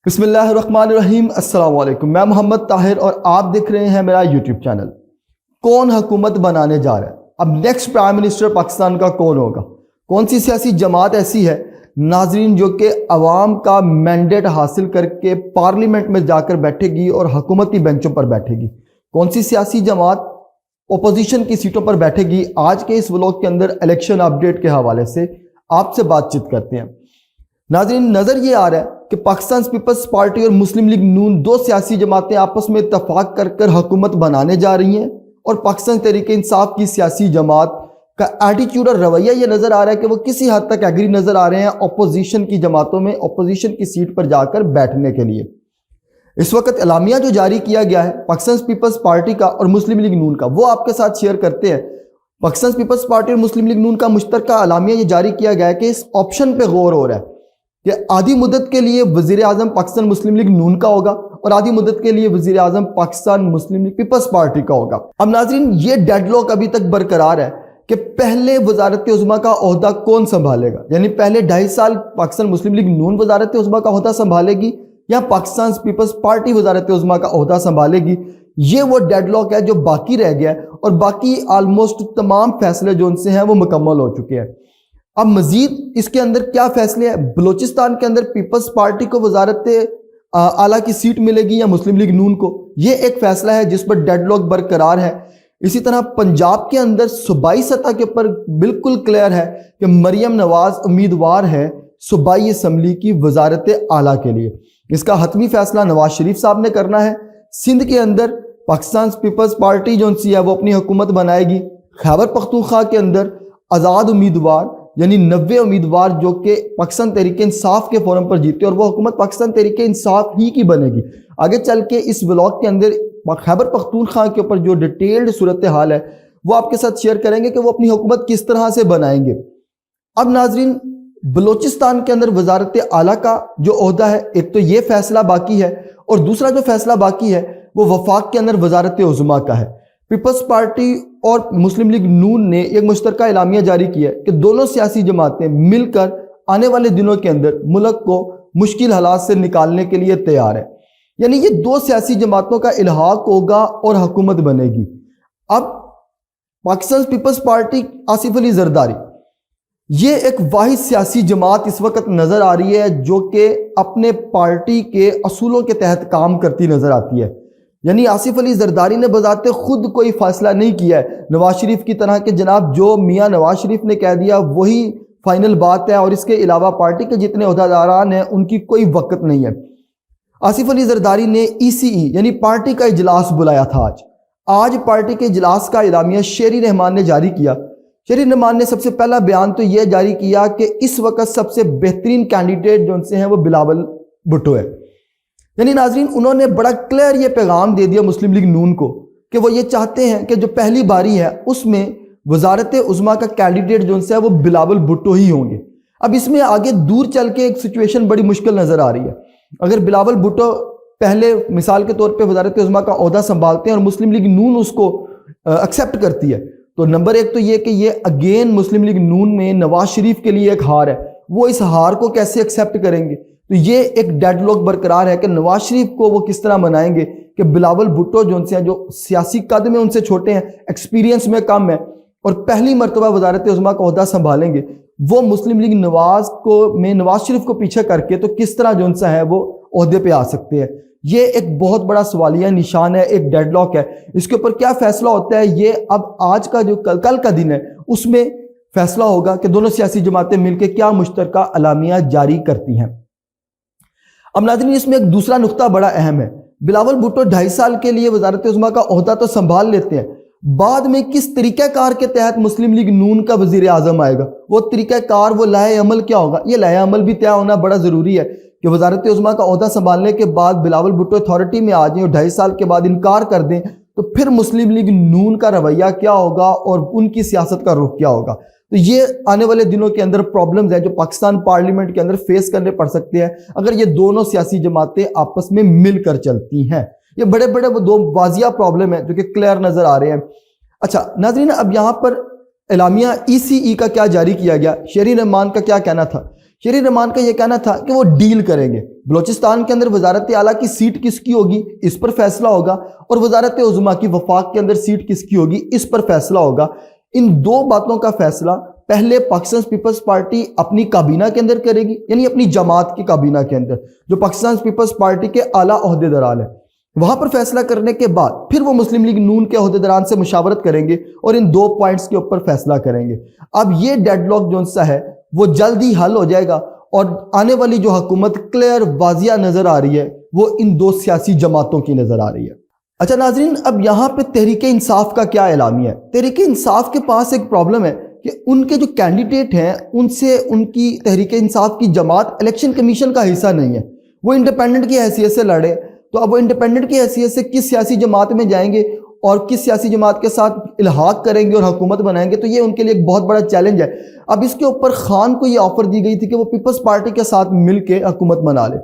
بسم اللہ الرحمن الرحیم۔ السلام علیکم، میں محمد طاہر اور آپ دیکھ رہے ہیں میرا یوٹیوب چینل۔ کون حکومت بنانے جا رہا ہے؟ اب نیکسٹ پرائم منسٹر پاکستان کا کون ہوگا؟ کون سی سیاسی جماعت ایسی ہے ناظرین جو کہ عوام کا مینڈیٹ حاصل کر کے پارلیمنٹ میں جا کر بیٹھے گی اور حکومتی بینچوں پر بیٹھے گی؟ کون سی سیاسی جماعت اپوزیشن کی سیٹوں پر بیٹھے گی؟ آج کے اس ولاگ کے اندر الیکشن اپڈیٹ کے حوالے سے آپ سے بات چیت کرتے ہیں۔ ناظرین، نظر یہ آ رہا ہے کہ پاکستان پیپلز پارٹی اور مسلم لیگ نون دو سیاسی جماعتیں آپس میں اتفاق کر حکومت بنانے جا رہی ہیں، اور پاکستان تحریک انصاف کی سیاسی جماعت کا ایٹیٹیوڈ اور رویہ یہ نظر آ رہا ہے کہ وہ کسی حد تک ایگری نظر آ رہے ہیں اپوزیشن کی جماعتوں میں اپوزیشن کی سیٹ پر جا کر بیٹھنے کے لیے۔ اس وقت اعلامیہ جو جاری کیا گیا ہے پاکستان پیپلز پارٹی کا اور مسلم لیگ نون کا، وہ آپ کے ساتھ شیئر کرتے ہیں۔ پاکستان پیپلز پارٹی اور مسلم لیگ نون کا مشترکہ اعلامیہ یہ جاری کیا گیا ہے کہ اس آپشن پہ غور ہو رہا ہے کہ آدھی مدت کے لیے وزیر اعظم پاکستان مسلم لیگ نون کا ہوگا اور آدھی مدت کے لیے وزیر اعظم پاکستان مسلم لیگ پیپلز پارٹی کا ہوگا۔ اب ناظرین، یہ ڈیڈ لاک ابھی تک برقرار ہے کہ پہلے وزارت عظمیٰ کا عہدہ کون سنبھالے گا، یعنی پہلے 2.5 سال پاکستان مسلم لیگ نون وزارت عظمیٰ کا عہدہ سنبھالے گی یا پاکستان پیپلز پارٹی وزارت عظمیٰ کا عہدہ سنبھالے گی۔ یہ وہ ڈیڈ لاک ہے جو باقی رہ گیا ہے، اور باقی آلموسٹ تمام فیصلے جو ان سے ہیں وہ مکمل ہو چکے ہیں۔ اب مزید اس کے اندر کیا فیصلے ہیں؟ بلوچستان کے اندر پیپلز پارٹی کو وزارت اعلیٰ کی سیٹ ملے گی یا مسلم لیگ نون کو؟ یہ ایک فیصلہ ہے جس پر ڈیڈ لاک برقرار ہے۔ اسی طرح پنجاب کے اندر صوبائی سطح کے اوپر بالکل کلیئر ہے کہ مریم نواز امیدوار ہے صوبائی اسمبلی کی وزارت اعلیٰ کے لیے۔ اس کا حتمی فیصلہ نواز شریف صاحب نے کرنا ہے۔ سندھ کے اندر پاکستان پیپلز پارٹی جو سی ہے وہ اپنی حکومت بنائے گی۔ خیبر پختونخوا کے اندر آزاد امیدوار یعنی 90 امیدوار جو کہ پاکستان تحریک انصاف کے فورم پر جیتے، اور وہ حکومت پاکستان تحریک انصاف ہی کی بنے گی۔ آگے چل کے اس ولاگ کے اندر خیبر پختونخوا کے اوپر جو ڈیٹیلڈ صورتحال ہے وہ آپ کے ساتھ شیئر کریں گے کہ وہ اپنی حکومت کس طرح سے بنائیں گے۔ اب ناظرین، بلوچستان کے اندر وزارت اعلیٰ کا جو عہدہ ہے، ایک تو یہ فیصلہ باقی ہے، اور دوسرا جو فیصلہ باقی ہے وہ وفاق کے اندر وزارت عظمیٰ کا ہے۔ پیپلز پارٹی اور مسلم لیگ نون نے ایک مشترکہ اعلامیہ جاری کیا ہے کہ دونوں سیاسی جماعتیں مل کر آنے والے دنوں کے اندر ملک کو مشکل حالات سے نکالنے کے لیے تیار ہے، یعنی یہ دو سیاسی جماعتوں کا الحاق ہوگا اور حکومت بنے گی۔ اب پاکستان پیپلز پارٹی آصف علی زرداری، یہ ایک واحد سیاسی جماعت اس وقت نظر آ رہی ہے جو کہ اپنے پارٹی کے اصولوں کے تحت کام کرتی نظر آتی ہے، یعنی آصف علی زرداری نے بذات خود کوئی فیصلہ نہیں کیا ہے نواز شریف کی طرح کہ جناب جو میاں نواز شریف نے کہہ دیا وہی فائنل بات ہے، اور اس کے علاوہ پارٹی کے جتنے عہدیداران ہیں ان کی کوئی وقت نہیں ہے۔ آصف علی زرداری نے ECE یعنی پارٹی کا اجلاس بلایا تھا۔ آج پارٹی کے اجلاس کا اعلامیہ شیری رحمان نے جاری کیا۔ شیری رحمان نے سب سے پہلا بیان تو یہ جاری کیا کہ اس وقت سب سے بہترین کینڈیڈیٹ جو ان سے ہیں وہ بلاول بھٹو ہے، یعنی ناظرین انہوں نے بڑا کلیئر یہ پیغام دے دیا مسلم لیگ نون کو کہ وہ یہ چاہتے ہیں کہ جو پہلی باری ہے اس میں وزارت عظمیٰ کا کینڈیڈیٹ جو ان سے ہے وہ بلاول بھٹو ہی ہوں گے۔ اب اس میں آگے دور چل کے ایک سچویشن بڑی مشکل نظر آ رہی ہے۔ اگر بلاول بھٹو پہلے مثال کے طور پہ وزارت عظمیٰ کا عہدہ سنبھالتے ہیں اور مسلم لیگ نون اس کو ایکسیپٹ کرتی ہے، تو نمبر ایک تو یہ کہ یہ اگین مسلم لیگ نون میں نواز شریف کے لیے ایک ہار ہے، وہ اس ہار کو کیسے ایکسیپٹ کریں گے؟ تو یہ ایک ڈیڈ لاک برقرار ہے کہ نواز شریف کو وہ کس طرح منائیں گے کہ بلاول بھٹو جو ان سے ہیں، جو سیاسی قد میں ان سے چھوٹے ہیں، ایکسپیرینس میں کم ہے، اور پہلی مرتبہ وزارت عظمیٰ کا عہدہ سنبھالیں گے، وہ مسلم لیگ نواز شریف کو پیچھے کر کے تو کس طرح جو ان سے ہے وہ عہدے پہ آ سکتے ہیں؟ یہ ایک بہت بڑا سوالیہ نشان ہے، ایک ڈیڈ لاک ہے۔ اس کے اوپر کیا فیصلہ ہوتا ہے یہ اب آج کا جو کل کا دن ہے اس میں فیصلہ ہوگا کہ دونوں سیاسی جماعتیں مل کے کیا مشترکہ اعلامیہ جاری کرتی ہیں۔ اب ناظرین، اس میں ایک دوسرا نقطہ بڑا اہم ہے۔ بلاول بھٹو 2.5 سال کے لیے وزارت عظمیٰ کا عہدہ تو سنبھال لیتے ہیں، بعد میں کس طریقہ کار کے تحت مسلم لیگ نون کا وزیر اعظم آئے گا، وہ طریقہ کار، وہ لائحہ عمل کیا ہوگا؟ یہ لائحہ عمل بھی طے ہونا بڑا ضروری ہے کہ وزارت عظمیٰ کا عہدہ سنبھالنے کے بعد بلاول بھٹو اتھارٹی میں آ جائیں اور 2.5 سال کے بعد انکار کر دیں تو پھر مسلم لیگ نون کا رویہ کیا ہوگا اور ان کی سیاست کا رخ کیا ہوگا؟ تو یہ آنے والے دنوں کے اندر پرابلمز ہیں جو پاکستان پارلیمنٹ کے اندر فیس کرنے پڑ سکتے ہیں اگر یہ دونوں سیاسی جماعتیں آپس میں مل کر چلتی ہیں۔ یہ بڑے بڑے وہ دو واضح پرابلم ہیں جو کہ کلیئر نظر آ رہے ہیں۔ اچھا ناظرین، اب یہاں پر اعلامیہ ECE کا کیا جاری کیا گیا؟ شیری رحمان کا کیا کہنا تھا؟ شہری رحمان کا یہ کہنا تھا کہ وہ ڈیل کریں گے، بلوچستان کے اندر وزارت اعلیٰ کی سیٹ کس کی ہوگی اس پر فیصلہ ہوگا، اور وزارت عظمیٰ کی وفاق کے اندر سیٹ کس کی ہوگی اس پر فیصلہ ہوگا۔ ان دو باتوں کا فیصلہ پہلے پاکستان پیپلز پارٹی اپنی کابینہ کے اندر کرے گی، یعنی اپنی جماعت کی کابینہ کے اندر جو پاکستان پیپلز پارٹی کے اعلیٰ عہدیداران ہیں، وہاں پر فیصلہ کرنے کے بعد پھر وہ مسلم لیگ نون کے عہدیداران سے مشاورت کریں گے اور ان دو پوائنٹس کے اوپر فیصلہ کریں گے۔ اب یہ ڈیڈ لاک جو سا ہے وہ جلد ہی حل ہو جائے گا، اور آنے والی جو حکومت کلیئر واضح نظر آ رہی ہے وہ ان دو سیاسی جماعتوں کی نظر آ رہی ہے۔ اچھا ناظرین، اب یہاں پہ تحریک انصاف کا کیا اعلامیہ ہے؟ تحریک انصاف کے پاس ایک پرابلم ہے کہ ان کے جو کینڈیڈیٹ ہیں ان سے ان کی تحریک انصاف کی جماعت الیکشن کمیشن کا حصہ نہیں ہے، وہ انڈیپینڈنٹ کی حیثیت سے لڑے، تو اب وہ انڈیپینڈنٹ کی حیثیت سے کس سیاسی جماعت میں جائیں گے اور کس سیاسی جماعت کے ساتھ الحاق کریں گے اور حکومت بنائیں گے، تو یہ ان کے لیے ایک بہت بڑا چیلنج ہے۔ اب اس کے اوپر خان کو یہ آفر دی گئی تھی کہ وہ پیپلز پارٹی کے ساتھ مل کے حکومت بنا لے۔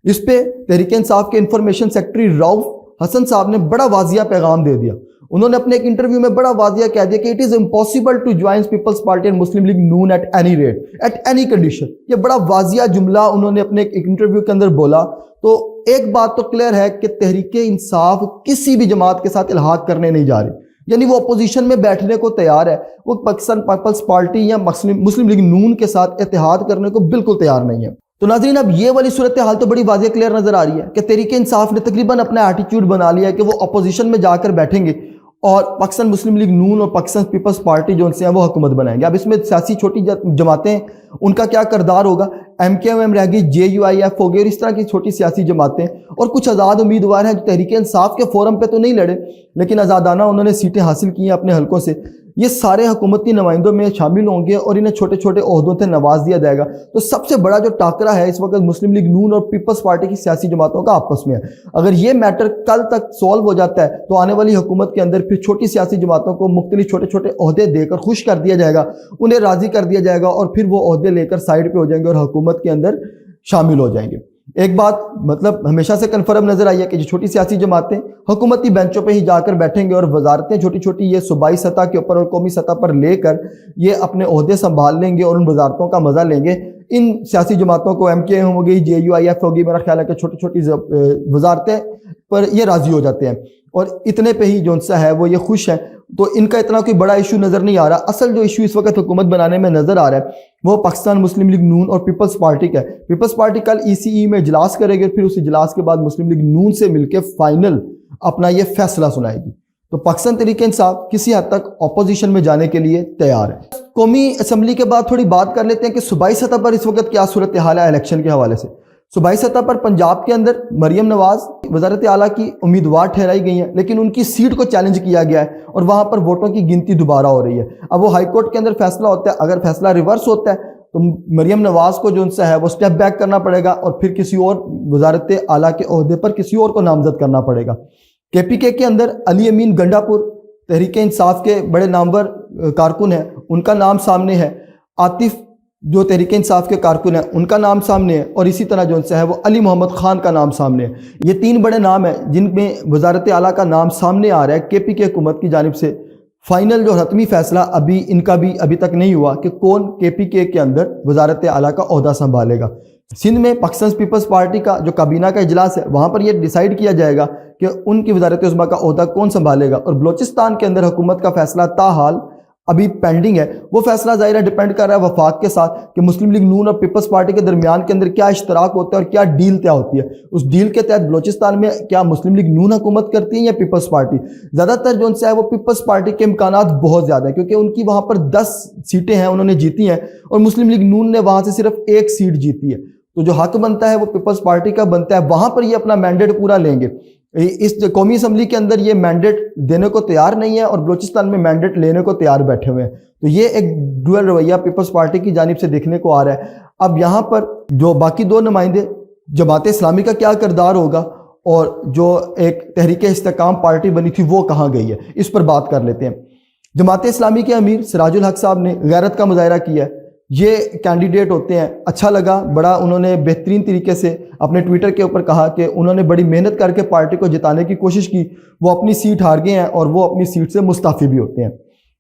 اس پہ تحریک انصاف کے انفارمیشن سیکرٹری رؤف حسن صاحب نے بڑا واضح پیغام دے دیا۔ انہوں نے اپنے ایک انٹرویو میں بڑا واضح کہہ دیا کہ it is impossible to join Peoples Party and Muslim League Noon at any rate, at any condition. یہ بڑا واضح جملہ انہوں نے اپنے ایک انٹرویو کے اندر بولا۔ تو ایک بات تو کلیئر ہے کہ تحریک انصاف کسی بھی جماعت کے ساتھ الحاق کرنے نہیں جا رہی، یعنی وہ اپوزیشن میں بیٹھنے کو تیار ہے، وہ پاکستان پیپلز پارٹی یا مسلم لیگ نون کے ساتھ اتحاد کرنے کو بالکل تیار نہیں ہے۔ تو ناظرین، اب یہ والی صورتحال تو بڑی واضح کلیئر نظر آ رہی ہے کہ تحریک انصاف نے تقریباً اپنا ایٹیٹیوڈ بنا لیا ہے کہ وہ اپوزیشن میں جا کر بیٹھیں گے اور پاکستان مسلم لیگ نون اور پاکستان پیپلز پارٹی جو ان سے ہیں وہ حکومت بنائیں گے۔ اب اس میں سیاسی چھوٹی جماعتیں ان کا کیا کردار ہوگا؟ ایم کے ایم رہ گئی، جے یو آئی ایف ہو گئی، اور اس طرح کی چھوٹی سیاسی جماعتیں، اور کچھ آزاد امیدوار ہیں جو تحریک انصاف کے فورم پہ تو نہیں لڑے لیکن آزادانہ انہوں نے سیٹیں حاصل کی ہیں اپنے حلقوں سے۔ یہ سارے حکومتی نمائندوں میں شامل ہوں گے اور انہیں چھوٹے چھوٹے عہدوں سے نواز دیا جائے گا۔ تو سب سے بڑا جو ٹاکرا ہے اس وقت مسلم لیگ نون اور پیپلز پارٹی کی سیاسی جماعتوں کا آپس میں ہے۔ اگر یہ میٹر کل تک سولو ہو جاتا ہے تو آنے والی حکومت کے اندر پھر چھوٹی سیاسی جماعتوں کو مختلف چھوٹے چھوٹے عہدے دے کر خوش کر دیا جائے گا، انہیں راضی کر دیا جائے گا، اور پھر وہ عہدے لے کر سائڈ پہ ہو جائیں گے اور حکومت کے اندر شامل ہو جائیں گے۔ ایک بات مطلب ہمیشہ سے کنفرم نظر آئی ہے کہ جو چھوٹی سیاسی جماعتیں حکومتی بینچوں پہ ہی جا کر بیٹھیں گے اور وزارتیں چھوٹی چھوٹی یہ صوبائی سطح کے اوپر اور قومی سطح پر لے کر یہ اپنے عہدے سنبھال لیں گے اور ان وزارتوں کا مزہ لیں گے۔ ان سیاسی جماعتوں کو ایم کے ایم ہو گئی، جے یو آئی ایف ہوگی، میرا خیال ہے کہ چھوٹی چھوٹی وزارتیں پر یہ راضی ہو جاتے ہیں اور اتنے پہ ہی جو ان سے ہے وہ یہ خوش ہیں، تو ان کا اتنا کوئی بڑا ایشو نظر نہیں آ رہا۔ اصل جو ایشو اس وقت حکومت بنانے میں نظر آ رہا ہے وہ پاکستان مسلم لیگ نون اور پیپلز پارٹی کا ہے۔ پیپلز پارٹی کل ای سی ای میں اجلاس کرے گی، پھر اس اجلاس کے بعد مسلم لیگ نون سے مل کے فائنل اپنا یہ فیصلہ سنائے گی۔ تو پاکستان تحریک انصاف کسی حد تک اپوزیشن میں جانے کے لیے تیار ہے۔ قومی اسمبلی کے بعد تھوڑی بات کر لیتے ہیں کہ صوبائی سطح پر اس وقت کیا صورتحال ہے الیکشن کے حوالے سے۔ صوبائی سطح پر پنجاب کے اندر مریم نواز وزارت اعلیٰ کی امیدوار ٹھہرائی گئی ہیں، لیکن ان کی سیٹ کو چیلنج کیا گیا ہے اور وہاں پر ووٹوں کی گنتی دوبارہ ہو رہی ہے۔ اب وہ ہائی کورٹ کے اندر فیصلہ ہوتا ہے، اگر فیصلہ ریورس ہوتا ہے تو مریم نواز کو جو ان سے ہے وہ سٹیپ بیک کرنا پڑے گا اور پھر کسی اور وزارت اعلیٰ کے عہدے پر کسی اور کو نامزد کرنا پڑے گا۔ کے پی کے اندر علی امین گنڈا پور تحریک انصاف کے بڑے نامور کارکن ہیں، ان کا نام سامنے ہے۔ عاطف جو تحریک انصاف کے کارکن ہیں ان کا نام سامنے ہے، اور اسی طرح جو ان سے ہے وہ علی محمد خان کا نام سامنے ہے۔ یہ تین بڑے نام ہیں جن میں وزارت اعلیٰ کا نام سامنے آ رہا ہے کے پی کے حکومت کی جانب سے۔ فائنل جو حتمی فیصلہ ان کا بھی ابھی تک نہیں ہوا کہ کون کے پی کے اندر وزارت اعلیٰ کا عہدہ سنبھالے گا۔ سندھ میں پاکستان پیپلز پارٹی کا جو کابینہ کا اجلاس ہے وہاں پر یہ ڈیسائیڈ کیا جائے گا کہ ان کی وزارت عظمیٰ کا عہدہ کون سنبھالے گا، اور بلوچستان کے اندر حکومت کا فیصلہ تاحال ابھی پینڈنگ ہے۔ وہ فیصلہ ظاہرہ ڈیپینڈ کر رہا ہے وفاق کے ساتھ کہ مسلم لیگ نون اور پیپلز پارٹی کے درمیان کے اندر کیا اشتراک ہوتا ہے اور کیا ڈیل طے ہوتی ہے۔ اس ڈیل کے تحت بلوچستان میں کیا مسلم لیگ نون حکومت کرتی ہے یا پیپلز پارٹی؟ زیادہ تر جو ان سے ہے وہ پیپلز پارٹی کے امکانات بہت زیادہ ہیں، کیونکہ ان کی وہاں پر 10 سیٹیں ہیں انہوں نے جیتی ہیں اور مسلم لیگ نون نے وہاں سے صرف 1 سیٹ جیتی ہے۔ تو جو حق بنتا ہے وہ پیپلز پارٹی کا بنتا ہے، وہاں پر یہ اپنا مینڈیٹ پورا لیں گے۔ اس قومی اسمبلی کے اندر یہ مینڈیٹ دینے کو تیار نہیں ہے اور بلوچستان میں مینڈیٹ لینے کو تیار بیٹھے ہوئے ہیں۔ تو یہ ایک ڈوئل رویہ پیپلز پارٹی کی جانب سے دیکھنے کو آ رہا ہے۔ اب یہاں پر جو باقی 2 نمائندے جماعت اسلامی کا کیا کردار ہوگا اور جو ایک تحریک استحکام پارٹی بنی تھی وہ کہاں گئی ہے، اس پر بات کر لیتے ہیں۔ جماعت اسلامی کے امیر سراج الحق صاحب نے غیرت کا مظاہرہ کیا ہے۔ یہ کینڈیڈیٹ ہوتے ہیں، اچھا لگا، بڑا انہوں نے بہترین طریقے سے اپنے ٹویٹر کے اوپر کہا کہ انہوں نے بڑی محنت کر کے پارٹی کو جتانے کی کوشش کی، وہ اپنی سیٹ ہار گئے ہیں اور وہ اپنی سیٹ سے مستعفی بھی ہوتے ہیں۔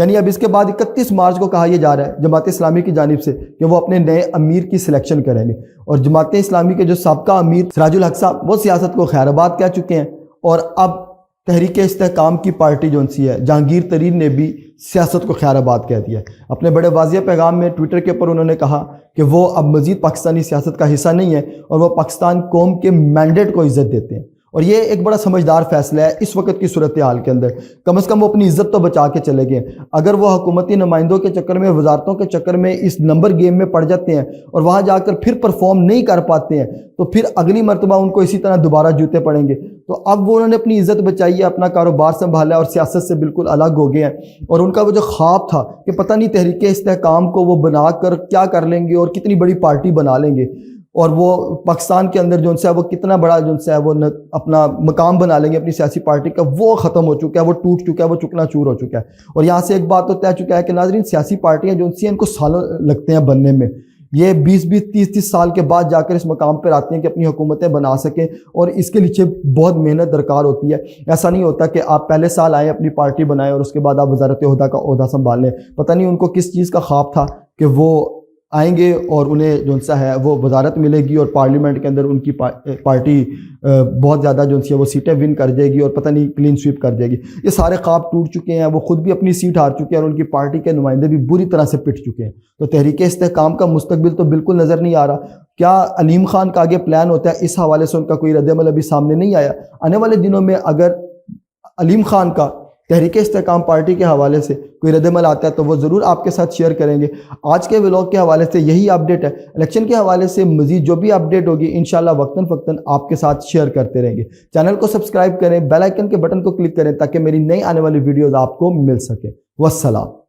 یعنی اب اس کے بعد 31 مارچ کو کہا یہ جا رہا ہے جماعت اسلامی کی جانب سے کہ وہ اپنے نئے امیر کی سلیکشن کریں گے، اور جماعت اسلامی کے جو سابقہ امیر سراج الحق صاحب وہ سیاست کو خیر آباد کہہ چکے ہیں، اور اب تحریک استحکام کی پارٹی جو سی ہے جہانگیر ترین نے بھی سیاست کو خیر آباد کہہ دیا ہے۔ اپنے بڑے واضح پیغام میں ٹویٹر کے اوپر انہوں نے کہا کہ وہ اب مزید پاکستانی سیاست کا حصہ نہیں ہے، اور وہ پاکستان قوم کے مینڈیٹ کو عزت دیتے ہیں، اور یہ ایک بڑا سمجھدار فیصلہ ہے اس وقت کی صورتحال کے اندر۔ کم از کم وہ اپنی عزت تو بچا کے چلے گئے۔ اگر وہ حکومتی نمائندوں کے چکر میں، وزارتوں کے چکر میں اس نمبر گیم میں پڑ جاتے ہیں اور وہاں جا کر پھر پرفارم نہیں کر پاتے ہیں، تو پھر اگلی مرتبہ ان کو اسی طرح دوبارہ جوتے پڑیں گے۔ تو اب وہ انہوں نے اپنی عزت بچائی ہے، اپنا کاروبار سنبھالا ہے اور سیاست سے بالکل الگ ہو گئے ہیں، اور ان کا وہ جو خواب تھا کہ پتہ نہیں تحریک استحکام کو وہ بنا کر کیا کر لیں گے اور کتنی بڑی پارٹی بنا لیں گے، اور وہ پاکستان کے اندر جو ہے وہ کتنا بڑا جو ہے وہ اپنا مقام بنا لیں گے اپنی سیاسی پارٹی کا، وہ ختم ہو چکا ہے، وہ ٹوٹ چکا ہے، وہ چکنا چور ہو چکا ہے۔ اور یہاں سے ایک بات تو طے چکا ہے کہ ناظرین سیاسی پارٹیاں جو ہیں ان کو سالوں لگتے ہیں بننے میں، یہ 20-20 30-30 سال کے بعد جا کر اس مقام پر آتے ہیں کہ اپنی حکومتیں بنا سکیں، اور اس کے لیے بہت محنت درکار ہوتی ہے۔ ایسا نہیں ہوتا کہ آپ پہلے سال آئیں اپنی پارٹی بنائیں اور اس کے بعد آپ وزارت عہدہ کا عہدہ سنبھال لیں۔ پتہ نہیں ان کو کس چیز کا خواب تھا کہ وہ آئیں گے اور انہیں جو ہے وہ وزارت ملے گی اور پارلیمنٹ کے اندر ان کی پارٹی بہت زیادہ جو ہے وہ سیٹیں ون کر جائے گی اور پتہ نہیں کلین سویپ کر جائے گی۔ یہ سارے خواب ٹوٹ چکے ہیں، وہ خود بھی اپنی سیٹ ہار چکے ہیں اور ان کی پارٹی کے نمائندے بھی بری طرح سے پٹ چکے ہیں۔ تو تحریک استحکام کا مستقبل تو بالکل نظر نہیں آ رہا۔ کیا علیم خان کا آگے پلان ہوتا ہے؟ اس حوالے سے ان کا کوئی رد عمل ابھی سامنے نہیں آیا۔ آنے والے دنوں میں اگر علیم خان کا تحریک استحکام پارٹی کے حوالے سے کوئی رد عمل آتا ہے تو وہ ضرور آپ کے ساتھ شیئر کریں گے۔ آج کے ولاگ کے حوالے سے یہی اپڈیٹ ہے۔ الیکشن کے حوالے سے مزید جو بھی اپڈیٹ ہوگی انشاءاللہ وقتاً فوقتاً آپ کے ساتھ شیئر کرتے رہیں گے۔ چینل کو سبسکرائب کریں، بیل آئیکن کے بٹن کو کلک کریں تاکہ میری نئی آنے والی ویڈیوز آپ کو مل سکے۔ والسلام۔